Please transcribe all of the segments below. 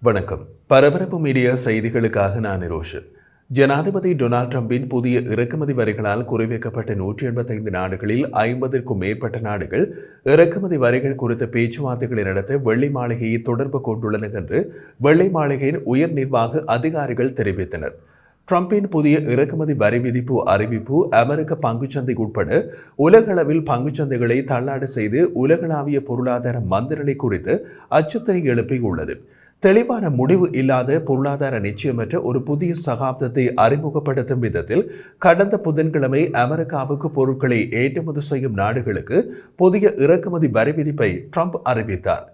வணக்கம். பரபரப்பு மீடியா செய்திகளுக்காக நான் நிரோஷ். ஜனாதிபதி டொனால்ட் ட்ரம்பின் புதிய இறக்குமதி வரிகளால் குறிவைக்கப்பட்ட 185 நாடுகளில் 50க்கும் மேற்பட்ட நாடுகள் இறக்குமதி வரிகள் குறித்த பேச்சுவார்த்தைகளை நடத்த வெள்ளை மாளிகையை தொடர்பு கொண்டுள்ளன என்று வெள்ளை மாளிகையின் உயர் நிர்வாக அதிகாரிகள் தெரிவித்தனர். ட்ரம்பின் புதிய இறக்குமதி வரி விதிப்பு அறிவிப்பு அமெரிக்க பங்குச்சந்தை உட்பட உலகளவில் பங்குச்சந்தைகளை தள்ளாட செய்து உலகளாவிய பொருளாதார மந்தநிலை குறித்து அச்சுறுத்தலை எழுப்பியுள்ளது. தெளிவான முடிவு இல்லாத பொருளாதார நிச்சயமற்ற ஒரு புதிய சகாப்தத்தை அறிமுகப்படுத்தும் விதத்தில் கடந்த புதன்கிழமை அமெரிக்காவுக்கு பொருட்களை ஏற்றுமதி செய்யும் நாடுகளுக்கு புதிய இறக்குமதி வரி விதிப்பை ட்ரம்ப் அறிவித்தார்.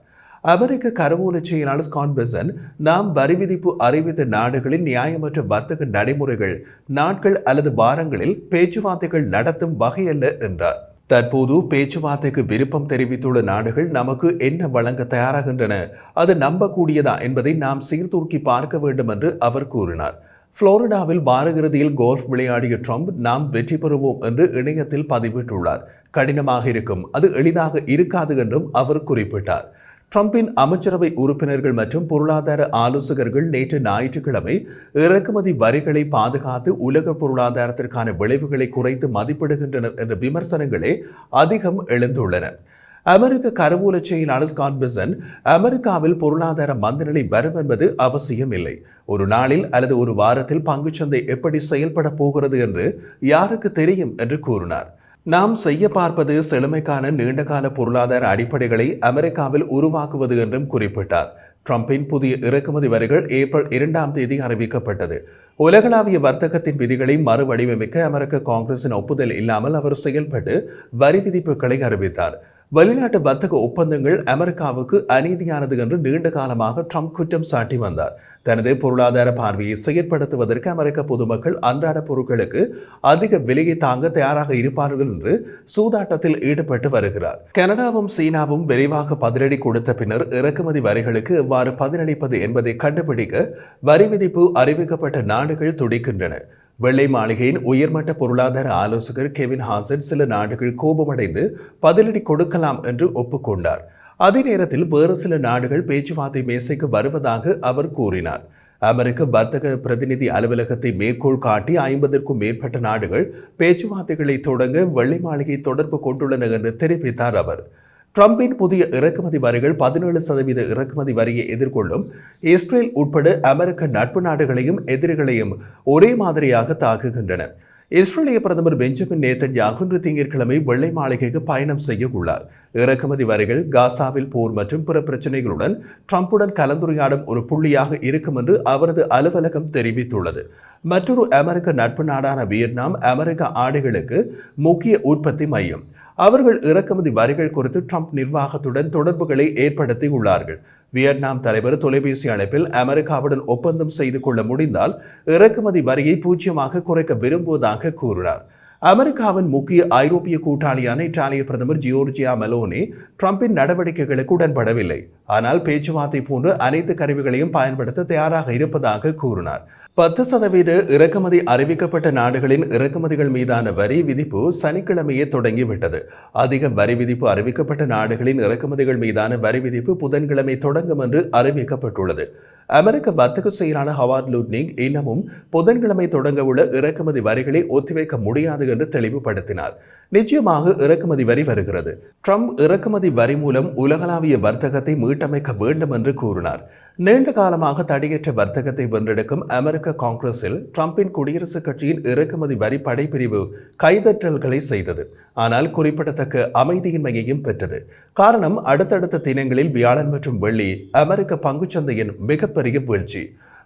அமெரிக்க கருவூல செயலாளர் ஸ்காட் பெசன்ட், நாம் வரி விதிப்பு அறிவித்த நாடுகளின் நியாயமற்ற வர்த்தக நடைமுறைகள் நாட்கள் அல்லது வாரங்களில் பேச்சுவார்த்தைகள் நடத்தும் வகையல்ல என்றார். தற்போது பேச்சுவார்த்தைக்கு விருப்பம் தெரிவித்துள்ள நாடுகள் நமக்கு என்ன வழங்க தயாராகின்றன, அது நம்பக்கூடியதா என்பதை நாம் சீர்தூக்கி பார்க்க வேண்டும் என்று அவர் கூறினார். புளோரிடாவில் வார இறுதியில் கோல்ஃப் விளையாடிய ட்ரம்ப், நாம் வெற்றி பெறுவோம் என்று இணையத்தில் பதிவிட்டுள்ளார். கடினமாக இருக்கும், அது எளிதாக இருக்காது என்றும் அவர் குறிப்பிட்டார். ட்ரம்பின் அமைச்சரவை உறுப்பினர்கள் மற்றும் பொருளாதார ஆலோசகர்கள் நேற்று ஞாயிற்றுக்கிழமை இறக்குமதி வரிகளை பாதுகாத்து உலக பொருளாதாரத்திற்கான விளைவுகளை குறைத்து மதிப்பிடுகின்றனர் என்ற விமர்சனங்களே அதிகம் எழுந்துள்ளன. அமெரிக்க கருவூல செயலாளர் ஸ்காட் பெசன்ட், அமெரிக்காவில் பொருளாதார மந்தநிலை வரும் என்பது அவசியம் இல்லை. ஒரு நாளில் அல்லது ஒரு வாரத்தில் பங்குச்சந்தை எப்படி செயல்பட போகிறது என்று யாருக்கு தெரியும் என்று கூறினார். நாம் செய்ய பார்ப்பது செழுமைக்கான நீண்டகால பொருளாதார அடிப்படைகளை அமெரிக்காவில் உருவாக்குவது என்றும் குறிப்பிட்டார். ட்ரம்பின் புதிய இறக்குமதி வரிகள் ஏப்ரல் 2 அறிவிக்கப்பட்டது. உலகளாவிய வர்த்தகத்தின் விதிகளை மறுவடிவமைக்க அமெரிக்க காங்கிரசின் ஒப்புதல் இல்லாமல் அவர் செயல்பட்டு வரி விதிப்புகளை அறிவித்தார். வெளிநாட்டு வர்த்தக ஒப்பந்தங்கள் அமெரிக்காவுக்கு அநீதியானது என்று நீண்ட காலமாக ட்ரம்ப் குற்றம் சாட்டி வந்தார். தனது பொருளாதார பார்வையை செயற்படுத்துவதற்கு அமெரிக்க பொதுமக்கள் அன்றாட பொருட்களுக்கு அதிக விலையை தாங்க தயாராக இருப்பார்கள் என்று சூதாட்டத்தில் ஈடுபட்டு வருகிறார். கனடாவும் சீனாவும் விரைவாக பதிலடி கொடுத்த பின்னர் இறக்குமதி வரிகளுக்கு எவ்வாறு பதிலளிப்பது என்பதை கண்டுபிடிக்க வரி விதிப்பு அறிவிக்கப்பட்ட நாடுகள் துடிக்கின்றன. வெள்ளை மாளிகையின் உயர்மட்ட பொருளாதார ஆலோசகர் கெவின் ஹாசன் சில நாடுகள் கோபமடைந்து பதிலடி கொடுக்கலாம் என்று ஒப்புக்கொண்டார். அதே நேரத்தில் வேறு சில நாடுகள் பேச்சுவார்த்தை மேசைக்கு வருவதாக அவர் கூறினார். அமெரிக்க வர்த்தக பிரதிநிதி அலுவலகத்தை மேற்கோள் காட்டி 50க்கும் மேற்பட்ட நாடுகள் பேச்சுவார்த்தைகளை தொடங்க வெள்ளை மாளிகை தொடர்பு கொண்டுள்ளன என்று தெரிவித்தார் அவர். ட்ரம்பின் புதிய இறக்குமதி வரிகள் 17% இறக்குமதி வரியை எதிர்கொள்ளும் இஸ்ரேல் உட்பட அமெரிக்க நட்பு நாடுகளையும் எதிரிகளையும் ஒரே மாதிரியாக தாக்குகின்றன. இஸ்ரேலிய பிரதமர் பெஞ்சமின் நேதன்யாகு இன்று திங்கட்கிழமை வெள்ளை மாளிகைக்கு பயணம் செய்ய உள்ளார். இறக்குமதி வரிகள் காசாவில் போர் மற்றும் பிற பிரச்சனைகளுடன் ட்ரம்புடன் கலந்துரையாடும் ஒரு புள்ளியாக இருக்கும் என்று அவரது அலுவலகம் தெரிவித்துள்ளது. மற்றொரு அமெரிக்க நட்பு நாடான வியட்நாம் அமெரிக்க ஆடைகளுக்கு முக்கிய உற்பத்தி மையம். அவர்கள் இறக்குமதி வரிகள் குறித்து ட்ரம்ப் நிர்வாகத்துடன் தொடர்புகளை ஏற்படுத்தி உள்ளார்கள். வியட்நாம் தலைவர் தொலைபேசி அழைப்பில் அமெரிக்காவுடன் ஒப்பந்தம் செய்து கொள்ள முடிந்தால் இறக்குமதி வரியை 0 குறைக்க விரும்புவதாக கூறினார். அமெரிக்காவின் முக்கிய ஐரோப்பிய கூட்டாளியான இத்தாலிய பிரதமர் ஜியோர்ஜியா மெலோனி ட்ரம்பின் நடவடிக்கைகளுக்கு உடன்படவில்லை. ஆனால் பேச்சுவார்த்தை போன்ற அனைத்து கருவிகளையும் பயன்படுத்த தயாராக இருப்பதாக கூறினார். 10% இறக்குமதி அறிவிக்கப்பட்ட நாடுகளின் இறக்குமதிகள் மீதான வரி விதிப்பு சனிக்கிழமையே தொடங்கிவிட்டது. அதிக வரி விதிப்பு அறிவிக்கப்பட்ட நாடுகளின் இறக்குமதிகள் மீதான வரி விதிப்பு புதன்கிழமை தொடங்கும் என்று அறிவிக்கப்பட்டுள்ளது. அமெரிக்க வர்த்தக செயலாளர் ஹவார்ட் லுட்னிக் இன்னமும் புதன்கிழமை தொடங்க உள்ள இறக்குமதி வரிகளை ஒத்திவைக்க முடியாது என்று தெளிவுபடுத்தினார். நிச்சயமாக இறக்குமதி வரி வருகிறது. ட்ரம்ப் இறக்குமதி வரி மூலம் உலகளாவிய வர்த்தகத்தை மீட்டமைக்க வேண்டும் என்று கூறினார். நீண்ட காலமாக தடையற்ற வர்த்தகத்தை வென்றெடுக்கும் அமெரிக்க காங்கிரஸில் ட்ரம்பின் குடியரசுக் கட்சியின் இறக்குமதி வரி படைப்பிரிவு கைதட்டல்களை செய்தது. ஆனால் குறிப்பிடத்தக்க அமைதியின்மையையும் பெற்றது. காரணம், அடுத்தடுத்த தினங்களில் வியாழன் மற்றும் வெள்ளி அமெரிக்க பங்குச்சந்தையின் மிகப்பெரிய வீழ்ச்சி.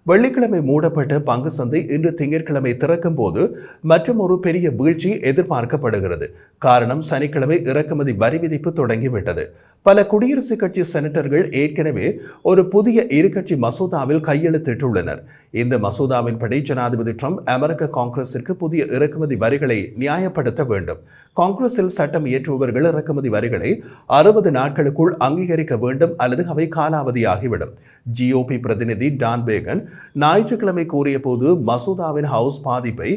வெள்ளிக்கிழமை மூடப்பட்ட பங்கு சந்தை இன்று திங்கட்கிழமை திறக்கும் போது மற்றும் ஒரு பெரிய வீழ்ச்சி எதிர்பார்க்கப்படுகிறது. காரணம், சனிக்கிழமை இறக்குமதி வரி விதிப்பு தொடங்கிவிட்டது. பல குடியரசுக் கட்சி செனட்டர்கள் ஏற்கனவே ஒரு புதிய இருகட்சி மசோதாவில் கையெழுத்திட்டுள்ளனர். இந்த மசோதாவின்படி ஜனாதிபதி ட்ரம்ப் அமெரிக்க காங்கிரசிற்கு புதிய இறக்குமதி வரிகளை நியாயப்படுத்த வேண்டும். காங்கிரஸில் சட்டம் இயற்றுபவர்கள் இறக்குமதி வரிகளை 60 நாட்களுக்குள் அங்கீகரிக்க வேண்டும் அல்லது அவை காலாவதியாகிவிடும். ஜிஓபி பிரதிநிதி டான் பேகன் ஞாயிற்றுக்கிழமை கூறிய போது மசோதாவின் ஹவுஸ் பாதிப்பை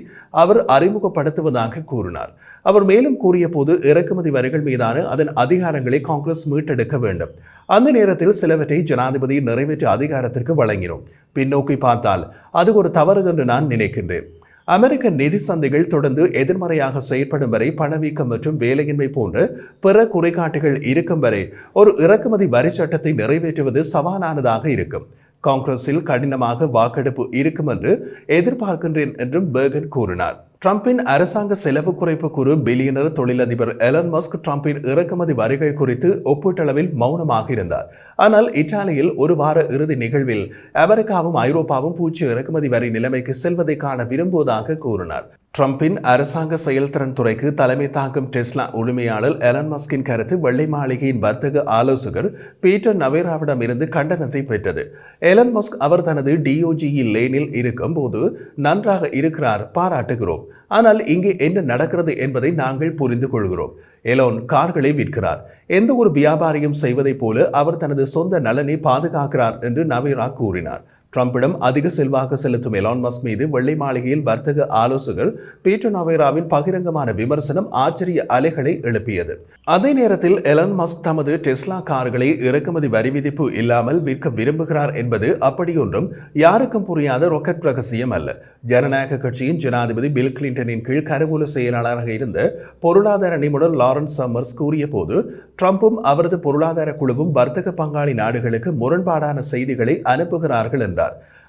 அவர் அறிமுகப்படுத்துவதாக கூறினார். அவர் மேலும் கூறிய போது இறக்குமதி வரிகள் மீதான அதன் அதிகாரங்களை காங்கிரஸ் மீட்டெடுக்க வேண்டும். அந்த நேரத்தில் சிலவற்றை ஜனாதிபதி நிறைவேற்ற அதிகாரத்திற்கு வழங்கினோம். பின்னோக்கி பார்த்தால் அது ஒரு தவறு என்று நான் நினைக்கின்றேன். அமெரிக்க நிதி சந்தைகள் தொடர்ந்து எதிர்மறையாக செயற்படும் வரை பணவீக்கம் மற்றும் வேலையின்மை போன்ற பிற குறைகாட்டுகள் இருக்கும் வரை ஒரு இறக்குமதி வரி சட்டத்தை நிறைவேற்றுவது சவாலானதாக இருக்கும். காங்கிரஸில் கடினமாக வாக்கெடுப்பு இருக்கும் என்று எதிர்பார்க்கின்றேன் என்றும் பெர்கன் கூறினார். ட்ரம்பின் அரசாங்க செலவு குறைப்பு குழு பில்லியனர் தொழிலதிபர் எலன் மஸ்க் ட்ரம்பின் இறக்குமதி வரிகள் குறித்து ஒப்பீட்டளவில் மௌனமாக இருந்தார். ஆனால் இத்தாலியில் ஒரு வார இறுதி நிகழ்வில் அமெரிக்காவும் ஐரோப்பாவும் பூச்சி இறக்குமதி வரி நிலைமைக்கு செல்வதை காண விரும்புவதாக கூறினார். ட்ரம்பின் அரசாங்க செயல்திறன் துறைக்கு தலைமை தாங்கும் டெஸ்லா உரிமையாளர் எலன் மஸ்கின் கருத்து வெள்ளை மாளிகையின் வர்த்தக ஆலோசகர் பீட்டர் நவேராவிடம் இருந்து கண்டனத்தை பெற்றது. எலன் மஸ்க் அவர் தனது டிஓஜிஇ லேனில் இருக்கும் போது நன்றாக இருக்கிறார், பாராட்டுகிறோம். ஆனால் இங்கே என்ன நடக்கிறது என்பதை நாங்கள் புரிந்து கொள்கிறோம். எலோன் கார்களை விற்கிறார். எந்த ஒரு வியாபாரியும் செய்வதைப் போல அவர் தனது சொந்த நலனை பாதுகாக்கிறார் என்று நவேரா கூறினார். ட்ரம்பிடம் அதிக செல்வாக்கு செலுத்தும் எலான் மஸ்க் மீது வெள்ளை மாளிகையில் வர்த்தக ஆலோசகர் பீட்டர் நவேராவின் பகிரங்கமான விமர்சனம் ஆச்சரிய அலைகளை எழுப்பியது. அதே நேரத்தில் எலான் மஸ்க் தமது டெஸ்லா கார்களை இறக்குமதி வரி விதிப்பு இல்லாமல் விற்க விரும்புகிறார் என்பது அப்படியொன்றும் யாருக்கும் புரியாத ராக்கெட் ரகசியம் அல்ல. ஜனநாயக கட்சியின் ஜனாதிபதி பில் கிளின்டனின் கீழ் கருவூல செயலாளராக இருந்த பொருளாதார நிபுணர் லாரன்ஸ் சம்மர்ஸ் கூறிய போது ட்ரம்பும் அவரது பொருளாதார குழுவும் வர்த்தக பங்காளி நாடுகளுக்கு முரண்பாடான செய்திகளை அனுப்புகிறார்கள் என்றார்.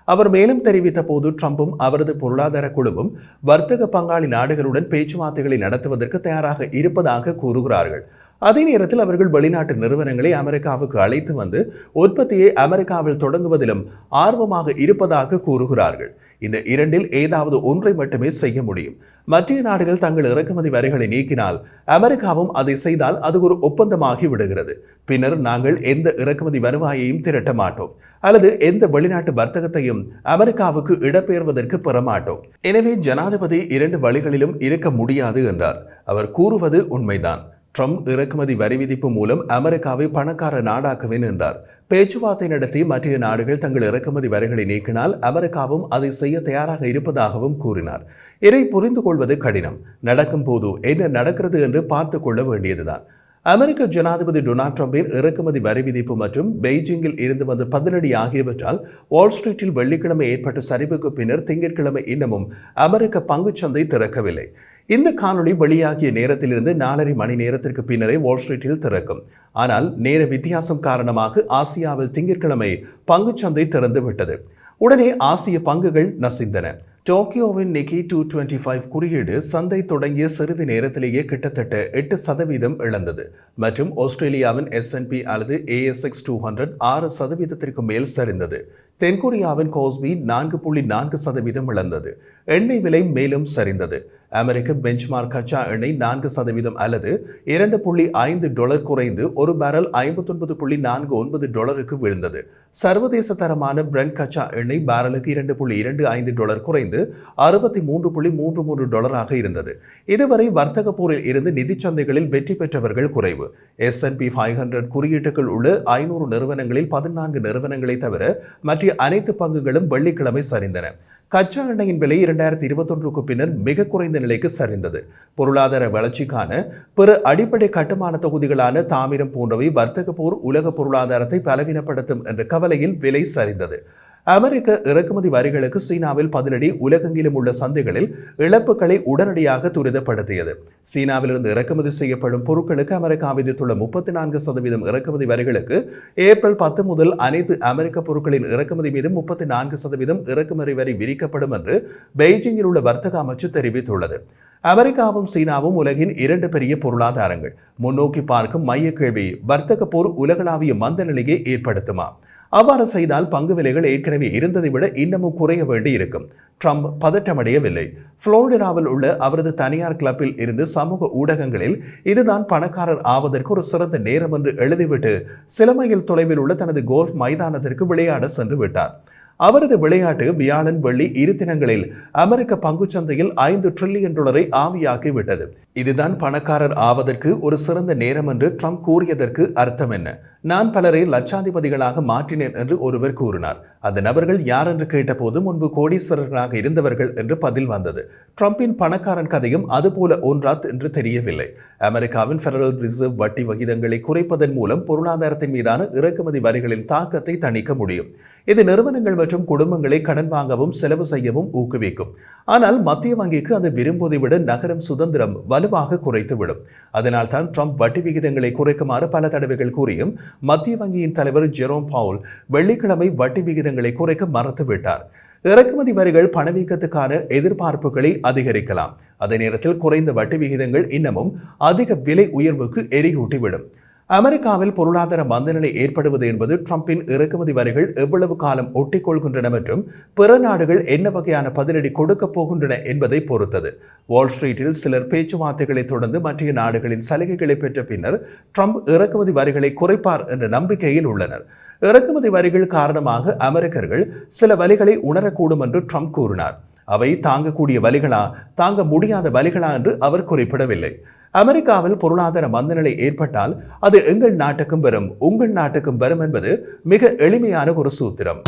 அவர் மேலும் தெரிவித்த போது ட்ரம்பும் அவரது பொருளாதார குழுவும் வர்த்தக பங்காளி நாடுகளுடன் பேச்சுவார்த்தைகளை நடத்துவதற்கு தயாராக இருப்பதாக கூறுகிறார்கள். அதே நேரத்தில் அவர்கள் வெளிநாட்டு நிறுவனங்களை அமெரிக்காவுக்கு அழைத்து வந்து உற்பத்தியை அமெரிக்காவில் தொடங்குவதிலும் ஆர்வமாக இருப்பதாக கூறுகிறார்கள். இந்த இரண்டில் ஏதாவது ஒன்றை மட்டுமே செய்ய முடியும். மற்ற நாடுகள் தங்கள் இறக்குமதி வரிகளை நீக்கினால் அமெரிக்காவும் அதை செய்தால் அது ஒரு ஒப்பந்தமாகி விடுகிறது. பின்னர் நாங்கள் எந்த இறக்குமதி வருவாயையும் திரட்ட மாட்டோம் அல்லது எந்த வெளிநாட்டு வர்த்தகத்தையும் அமெரிக்காவுக்கு இடம்பெயர்வதற்கு பெற மாட்டோம். எனவே ஜனாதிபதி இரண்டு வழிகளிலும் இருக்க முடியாது என்றார். அவர் கூறுவது உண்மைதான். ட்ரம்ப் இறக்குமதி வரி விதிப்பு மூலம் அமெரிக்காவை பணக்கார நாடாக்குவேன் என்றார். பேச்சுவார்த்தை நடத்தி மற்ற நாடுகள் தங்கள் இறக்குமதி வரிகளை நீக்கினால் அமெரிக்காவும் அதை செய்ய தயாராக இருப்பதாகவும் கூறினார். இதை புரிந்து கொள்வது கடினம். நடக்கும் போது என்ன நடக்கிறது என்று பார்த்து கொள்ள வேண்டியதுதான். அமெரிக்க ஜனாதிபதி டொனால்ட் ட்ரம்பின் இறக்குமதி வரி விதிப்பு மற்றும் பெய்ஜிங்கில் இருந்து வந்த பதிலடி ஆகியவற்றால் வால் ஸ்ட்ரீட்டில் வெள்ளிக்கிழமை ஏற்பட்ட சரிவுக்கு பின்னர் திங்கட்கிழமை இன்னமும் அமெரிக்க பங்குச்சந்தை திறக்கவில்லை. இந்த காணொளி வெளியாகிய நேரத்திலிருந்து 4.5 மணி நேரத்திற்கு பின்னரே வால் ஸ்ட்ரீட்டில் திறக்கும். ஆனால் நேர வித்தியாசம் காரணமாக ஆசியாவில் திங்கட்கிழமை பங்குச்சந்தை திறந்து விட்டது. உடனே ஆசிய பங்குகள் நசிந்தன. டோக்கியோவின் நிக்கி 225 குறியீடு சந்தை தொடங்கிய சிறிது நேரத்திலேயே கிட்டத்தட்ட 8% இழந்தது மற்றும் ஆஸ்திரேலியாவின் S&P அல்லது ASX 200 6% மேல் சரிந்தது. தென்கொரியாவின் கோஸ்பி 4.4% இழந்தது. எண்ணெய் விலை மேலும் சரிந்தது. அமெரிக்க பெஞ்ச்மார்க் கச்சா எண்ணெய் 4% அல்லது $2.5 குறைந்து ஒரு பேரல் $59.49 வீழ்ந்தது. சர்வதேச தரமான பிரெண்ட் கச்சா எண்ணெய் பேரலுக்கு $2.25 குறைந்து $63.33 இருந்தது. இதுவரை வர்த்தக போரில் இருந்து நிதி சந்தைகளில் வெற்றி பெற்றவர்கள் குறைவு. S&P 500 குறியீட்டுக்குள் உள்ள 500 நிறுவனங்களில் 14 நிறுவனங்களை தவிர மற்ற அனைத்து பங்குகளும் வெள்ளிக்கிழமை சரிந்தன. கச்சா எண்ணெயின் விலை 2021க்கு பின்னர் மிக குறைந்த நிலைக்கு சரிந்தது. பொருளாதார வளர்ச்சிக்கான பிற அடிப்படை கட்டுமான தொகுதிகளான தாமிரம் போன்றவை வர்த்தக போர் உலக பொருளாதாரத்தை பலவீனப்படுத்தும் என்ற கவலையில் விலை சரிந்தது. அமெரிக்க இறக்குமதி வரிகளுக்கு சீனாவில் பதிலடி உலகெங்கிலும் உள்ள சந்தைகளில் இழப்புகளை உடனடியாக துரிதப்படுத்தியது. சீனாவிலிருந்து இறக்குமதி செய்யப்படும் பொருட்களுக்கு அமெரிக்கா விதித்துள்ள 34% இறக்குமதி வரிகளுக்கு ஏப்ரல் 10 முதல் அனைத்து அமெரிக்க பொருட்களின் இறக்குமதி மீது 34% இறக்குமதி வரி விதிக்கப்படும் என்று பெய்ஜிங்கில் உள்ள வர்த்தக அமைச்சு தெரிவித்துள்ளது. அமெரிக்காவும் சீனாவும் உலகின் 2 பெரிய பொருளாதாரங்கள். முன்னோக்கி பார்க்கும் மைய கேள்வி வர்த்தக போர் உலகளாவிய மந்த நிலையை ஏற்படுத்துமா? அவ்வாறு செய்தால் பங்கு விலைகள் ஏற்கனவே இருந்ததை விட இன்னமும் குறைய வேண்டி இருக்கும். ட்ரம்ப் பதற்றமடையவில்லை. புளோரிடாவில் உள்ள அவரது தனியார் கிளப்பில் இருந்து சமூக ஊடகங்களில் இதுதான் பணக்காரர் ஆவதற்கு ஒரு சிறந்த நேரம் என்று எழுதிவிட்டு சில மைல் தொலைவில் உள்ள தனது கோல்ஃப் மைதானத்திற்கு விளையாட சென்று விட்டார். அவரது விளையாட்டு வியாழன் வெள்ளி இரு தினங்களில் அமெரிக்க பங்குச்சந்தையில் $5 டிரில்லியன் ஆவியாக்கி விட்டது. இதுதான் பணக்காரர் ஆவதற்கு ஒரு சிறந்த நேரம் என்று ட்ரம்ப் கூறியதற்கு அர்த்தம் என்ன? நான் பலரை லட்சாதிபதிகளாக மாற்றினேன் என்று ஒருவர் கூறினார். அந்த நபர்கள் யார் என்று கேட்டபோது முன்பு கோடீஸ்வரர்களாக இருந்தவர்கள் என்று பதில் வந்தது. ட்ரம்பின் பணக்காரன் கதையும் அதுபோல ஒன்றா என்று தெரியவில்லை. அமெரிக்காவின் பெடரல் ரிசர்வ் வட்டி வகிதங்களை குறைப்பதன் மூலம் பொருளாதாரத்தின் மீதான இறக்குமதி வரிகளின் தாக்கத்தை தணிக்க முடியும். இது நிறுவனங்கள் மற்றும் குடும்பங்களை கடன் வாங்கவும் செலவு செய்யவும் ஊக்குவிக்கும். ஆனால் மத்திய வங்கிக்கு அது விரும்புவதை விட நகரும் சுதந்திரம் வலுவாக குறைத்துவிடும். அதனால் தான் ட்ரம்ப் வட்டி விகிதங்களை குறைக்குமாறு பல தடவைகள் கூறியும் மத்திய வங்கியின் தலைவர் ஜெரோம் பவுல் வெள்ளிக்கிழமை வட்டி விகிதங்களை குறைக்க மறுத்துவிட்டார். இறக்குமதி வரிகள் பணவீக்கத்துக்கான எதிர்பார்ப்புகளை அதிகரிக்கலாம். அதே நேரத்தில் குறைந்த வட்டி விகிதங்கள் இன்னமும் அதிக விலை உயர்வுக்கு எரியூட்டிவிடும். அமெரிக்காவில் பொருளாதார மந்தநிலை ஏற்படுவது என்பது ட்ரம்பின் இறக்குமதி வரிகள் எவ்வளவு காலம் ஒட்டிக்கொள்கின்றன மற்றும் பிற நாடுகள் என்ன வகையான பதிலடி கொடுக்க போகின்றன என்பதை பொறுத்தது. வால் ஸ்ட்ரீட்டில் சிலர் பேச்சுவார்த்தைகளை தொடர்ந்து மற்ற நாடுகளின் சலுகைகளை பெற்ற பின்னர் ட்ரம்ப் இறக்குமதி வரிகளை குறைப்பார் என்ற நம்பிக்கையில் உள்ளனர். இறக்குமதி வரிகள் காரணமாக அமெரிக்கர்கள் சில வலிகளை உணரக்கூடும் என்று ட்ரம்ப் கூறினார். அவை தாங்கக்கூடிய வலிகளா தாங்க முடியாத வலிகளா என்று அவர் குறிப்பிடவில்லை. அமெரிக்காவில் பொருளாதார மந்தநிலை ஏற்பட்டால் அது எங்கள் நாட்டுக்கும் வரும், உங்கள் நாட்டுக்கும் வரும் என்பது மிக எளிமையான ஒரு சூத்திரம்.